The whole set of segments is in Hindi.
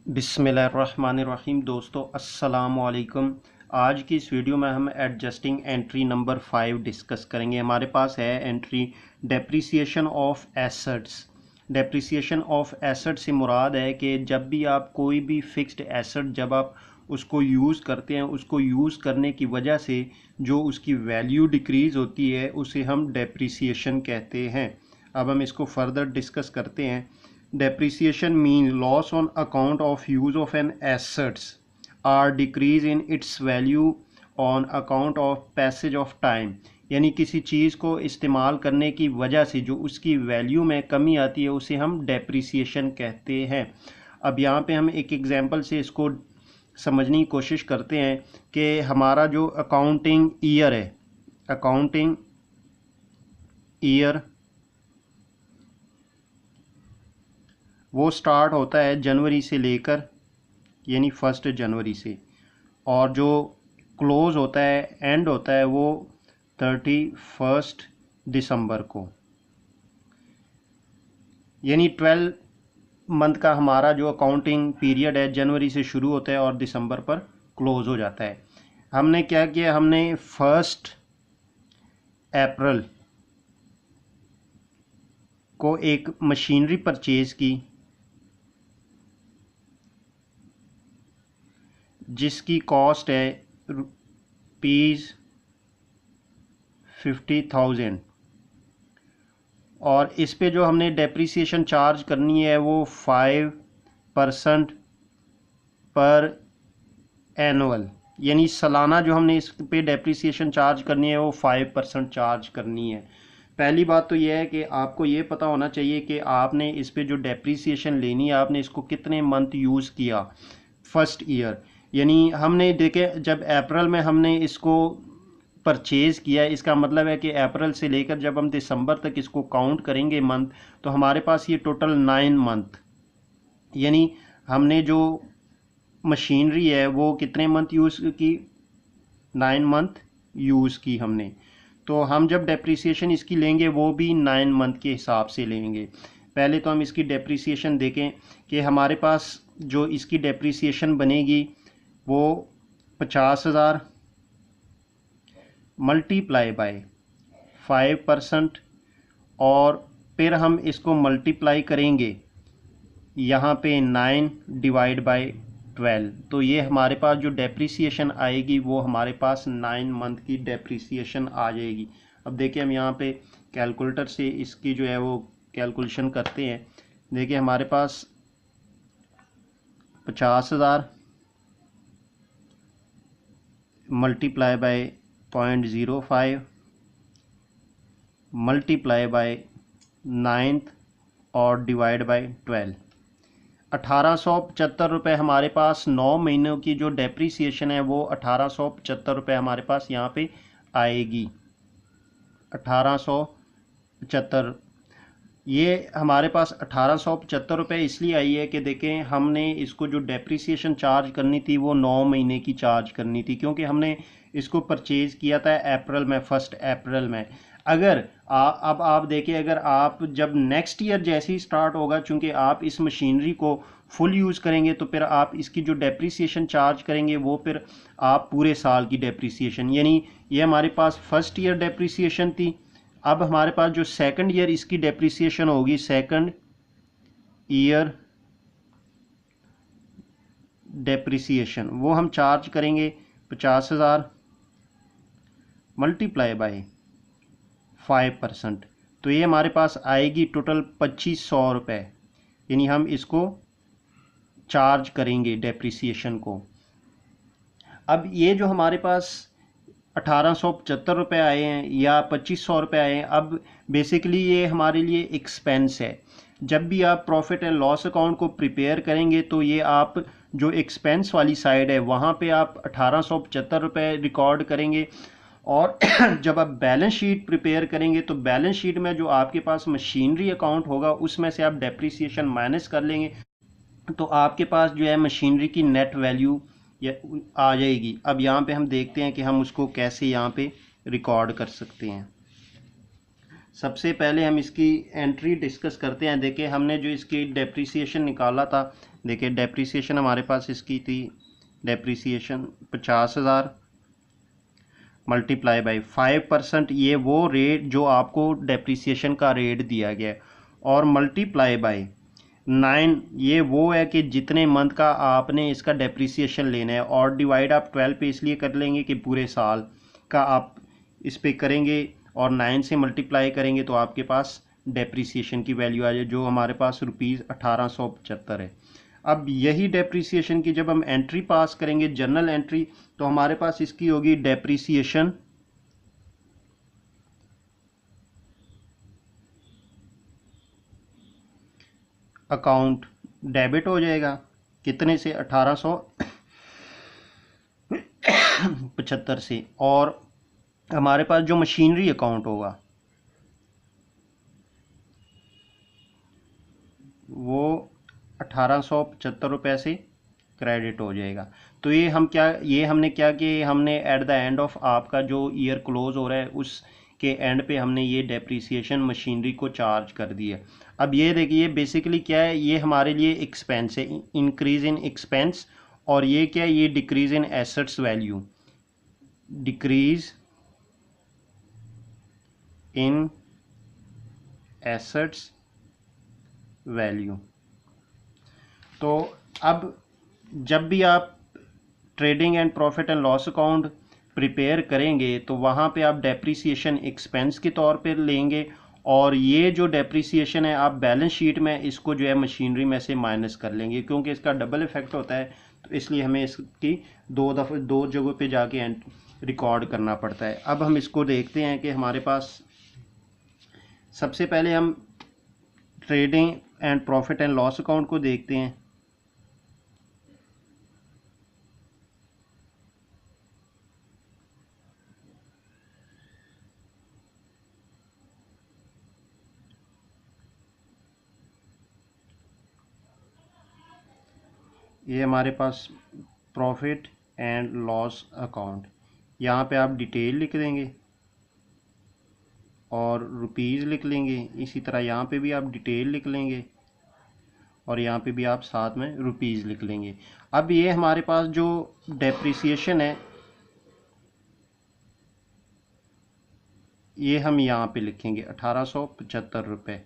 बिस्मिल्लाहिर्रहमानिर्रहीम। दोस्तों अस्सलाम वालेकुम। आज की इस वीडियो में हम एडजस्टिंग एंट्री नंबर 5 डिस्कस करेंगे। हमारे पास है entry depreciation of assets. Depreciation of asset से मुराद है कि जब भी आप कोई भी फिक्स्ड एसेट जब आप उसको यूज़ करते हैं, उसको यूज़ करने की वजह से जो उसकी वैल्यू डिक्रीज़ होती है उसे हम डेप्रिसिएशन कहते हैं। अब हम इसको फर्दर डिस्कस करते हैं। Depreciation means loss on account of use of an assets or decrease in its value on account of passage of time। यानी किसी चीज़ को इस्तेमाल करने की वजह से जो उसकी वैल्यू में कमी आती है उसे हम डेप्रिसिएशन कहते हैं। अब यहाँ पे हम एक एग्जांपल से इसको समझने की कोशिश करते हैं कि हमारा जो अकाउंटिंग ईयर है, अकाउंटिंग ईयर वो स्टार्ट होता है जनवरी से लेकर, यानी 1 जनवरी से, और जो क्लोज़ होता है, एंड होता है वो 31 दिसंबर को। यानी 12 मंथ का हमारा जो अकाउंटिंग पीरियड है जनवरी से शुरू होता है और दिसंबर पर क्लोज़ हो जाता है। हमने क्या किया, हमने 1 अप्रैल को एक मशीनरी परचेज़ की जिसकी कॉस्ट है ₹50,000, और इस पे जो हमने डेप्रिसिएशन चार्ज करनी है वो 5% पर एनुअल, यानी सालाना जो हमने इस पे डेप्रिसिएशन चार्ज करनी है वो 5% चार्ज करनी है। पहली बात तो यह है कि आपको ये पता होना चाहिए कि आपने इस पे जो डेप्रिसिएशन लेनी है आपने इसको कितने मंथ यूज़ किया फर्स्ट ईयर। यानी हमने देखे जब अप्रैल में हमने इसको परचेज़ किया, इसका मतलब है कि अप्रैल से लेकर जब हम दिसंबर तक इसको काउंट करेंगे मंथ, तो हमारे पास ये टोटल 9 मंथ, यानी हमने जो मशीनरी है वो कितने मंथ यूज़ की, 9 मंथ यूज़ की हमने। तो हम जब डेप्रिसिएशन इसकी लेंगे वो भी 9 मंथ के हिसाब से लेंगे। पहले तो हम इसकी डेप्रिसिएशन देखें कि हमारे पास जो इसकी डेप्रिसिएशन बनेगी वो 50,000 मल्टीप्लाई बाय 5%, और फिर हम इसको मल्टीप्लाई करेंगे यहाँ पे 9 डिवाइड बाय 12, तो ये हमारे पास जो डेप्रिसिएशन आएगी वो हमारे पास 9 मंथ की डेप्रिसिएशन आ जाएगी। अब देखिए हम यहाँ पे कैलकुलेटर से इसकी जो है वो कैलकुलेशन करते हैं। देखिए हमारे पास 50,000 मल्टीप्लाई बाय 0.05 मल्टीप्लाई बाय 9 और डिवाइड बाय 12, 1875 रुपये हमारे पास 9 महीनों की जो डेप्रिसिएशन है वो 1875 रुपये हमारे पास यहाँ पे आएगी। 1875, ये हमारे पास 1875 रुपये इसलिए आई है कि देखें हमने इसको जो डेप्रिसिएशन चार्ज करनी थी वो 9 महीने की चार्ज करनी थी, क्योंकि हमने इसको परचेज़ किया था अप्रैल में, 1 अप्रैल में। अगर अब आप देखिए, अगर आप जब नेक्स्ट ईयर जैसे ही स्टार्ट होगा, चूँकि आप इस मशीनरी को फुल यूज़ करेंगे तो फिर आप इसकी जो डेप्रिसिएशन चार्ज करेंगे वो फिर आप पूरे साल की डेप्रिसिएशन, यानी ये हमारे पास फर्स्ट ईयर डेप्रिसिएशन थी। अब हमारे पास जो सेकंड ईयर इसकी डेप्रिसिएशन होगी, सेकंड ईयर डेप्रिसिएशन, वो हम चार्ज करेंगे 50,000 मल्टीप्लाई बाय 5%, तो ये हमारे पास आएगी टोटल 2500 रुपये, यानी हम इसको चार्ज करेंगे डेप्रिसिएशन को। अब ये जो हमारे पास 1875 रुपये आए हैं या 2500 रुपये आए हैं, अब बेसिकली ये हमारे लिए एक्सपेंस है। जब भी आप प्रॉफिट एंड लॉस अकाउंट को प्रिपेयर करेंगे तो ये आप जो एक्सपेंस वाली साइड है वहाँ पे आप 1875 रुपये रिकॉर्ड करेंगे, और जब आप बैलेंस शीट प्रिपेयर करेंगे तो बैलेंस शीट में जो आपके पास मशीनरी अकाउंट होगा उसमें से आप डेप्रिसिएशन माइनस कर लेंगे, तो आपके पास जो है मशीनरी की नेट वैल्यू आ जाएगी। अब यहाँ पे हम देखते हैं कि हम उसको कैसे यहाँ पे रिकॉर्ड कर सकते हैं। सबसे पहले हम इसकी एंट्री डिस्कस करते हैं। देखिए हमने जो इसकी डेप्रिसिएशन निकाला था देखिए डेप्रिसिएशन हमारे पास इसकी थी, डेप्रिसिएशन 50,000 मल्टीप्लाई बाई 5%, ये वो रेट जो आपको डेप्रिसिएशन का रेट दिया गया है, और मल्टीप्लाई बाई 9, ये वो है कि जितने मंथ का आपने इसका डेप्रिसिएशन लेना है, और डिवाइड आप 12 पे इसलिए कर लेंगे कि पूरे साल का आप इस पे करेंगे और 9 से मल्टीप्लाई करेंगे तो आपके पास डेप्रिसिएशन की वैल्यू आ जाए, जो हमारे पास ₹1875 है। अब यही डेप्रिसिएशन की जब हम एंट्री पास करेंगे, जर्नल एंट्री, तो हमारे पास इसकी होगी डेप्रिसिएशन अकाउंट डेबिट हो जाएगा, कितने से? 1875 से। और हमारे पास जो मशीनरी अकाउंट होगा वो 1875 रुपये से क्रेडिट हो जाएगा। तो ये हमने क्या कि हमने एट द एंड ऑफ आपका जो ईयर क्लोज हो रहा है उसके एंड पे हमने ये डेप्रिसिएशन मशीनरी को चार्ज कर दिया। अब ये देखिए बेसिकली क्या है, ये हमारे लिए एक्सपेंस है, इंक्रीज इन एक्सपेंस, और ये क्या है, ये decrease in assets value, decrease in assets value. तो अब जब भी आप trading and profit and loss account prepare करेंगे तो वहाँ पे आप डेप्रिसिएशन एक्सपेंस के तौर पे लेंगे, और ये जो डेप्रिसिएशन है आप बैलेंस शीट में इसको जो है मशीनरी में से माइनस कर लेंगे, क्योंकि इसका डबल इफेक्ट होता है, तो इसलिए हमें इसकी दो जगहों पे जाके रिकॉर्ड करना पड़ता है। अब हम इसको देखते हैं कि हमारे पास सबसे पहले हम trading and profit and loss account को देखते हैं। ये हमारे पास प्रॉफिट एंड लॉस अकाउंट, यहाँ पे आप डिटेल लिख देंगे और रुपीज़ लिख लेंगे, इसी तरह यहाँ पे भी आप डिटेल लिख लेंगे और यहाँ पे भी आप साथ में रुपीज़ लिख लेंगे। अब ये हमारे पास जो डेप्रिसिएशन है ये हम यहाँ पे लिखेंगे 1875 रुपये,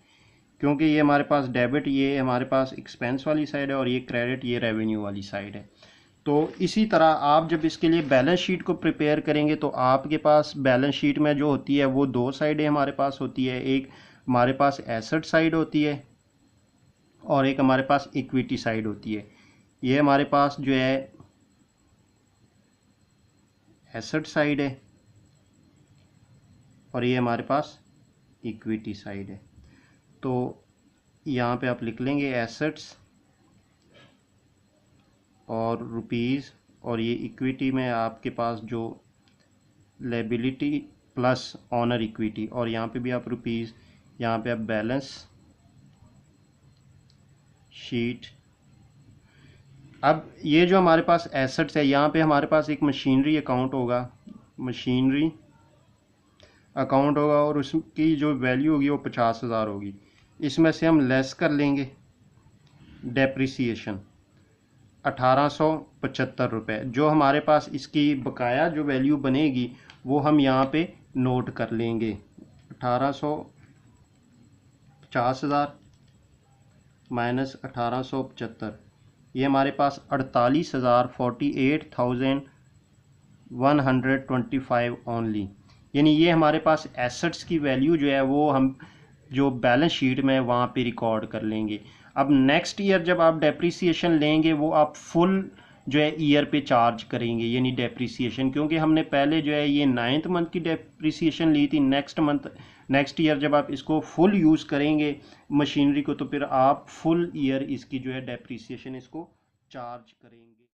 क्योंकि ये हमारे पास डेबिट, ये हमारे पास एक्सपेंस वाली साइड है, और ये क्रेडिट, ये रेवेन्यू वाली साइड है। तो इसी तरह आप जब इसके लिए बैलेंस शीट को प्रिपेयर करेंगे तो आपके पास बैलेंस शीट में जो होती है वो दो साइडें हमारे पास होती है, एक हमारे पास एसेट साइड होती है और एक हमारे पास इक्विटी साइड होती है। ये हमारे पास जो है एसेट साइड है और ये हमारे पास इक्विटी साइड है। तो यहाँ पे आप लिख लेंगे एसेट्स और रुपीज़, और ये इक्विटी में आपके पास जो लायबिलिटी प्लस ऑनर इक्विटी, और यहाँ पे भी आप रुपीज़, यहाँ पे आप बैलेंस शीट। अब ये जो हमारे पास एसेट्स है, यहाँ पे हमारे पास एक मशीनरी अकाउंट होगा, मशीनरी अकाउंट होगा, और उसकी जो वैल्यू होगी वो 50,000 होगी। इसमें से हम लेस कर लेंगे डेप्रिसिएशन 1875 रुपये, जो हमारे पास इसकी बकाया जो वैल्यू बनेगी वो हम यहाँ पे नोट कर लेंगे। 50,000 माइनस 1875, ये हमारे पास 48,125 ओनली, यानी ये हमारे पास एसेट्स की वैल्यू जो है वो हम जो बैलेंस शीट में वहाँ पे रिकॉर्ड कर लेंगे। अब नेक्स्ट ईयर जब आप डेप्रिसिएशन लेंगे वो आप फुल जो है ईयर पे चार्ज करेंगे, यानी डेप्रिसिएशन, क्योंकि हमने पहले जो है ये 9th मंथ की डेप्रिसिएशन ली थी। नेक्स्ट ईयर जब आप इसको फुल यूज़ करेंगे मशीनरी को, तो फिर आप फुल ईयर इसकी जो है डेप्रिसिएशन इसको चार्ज करेंगे।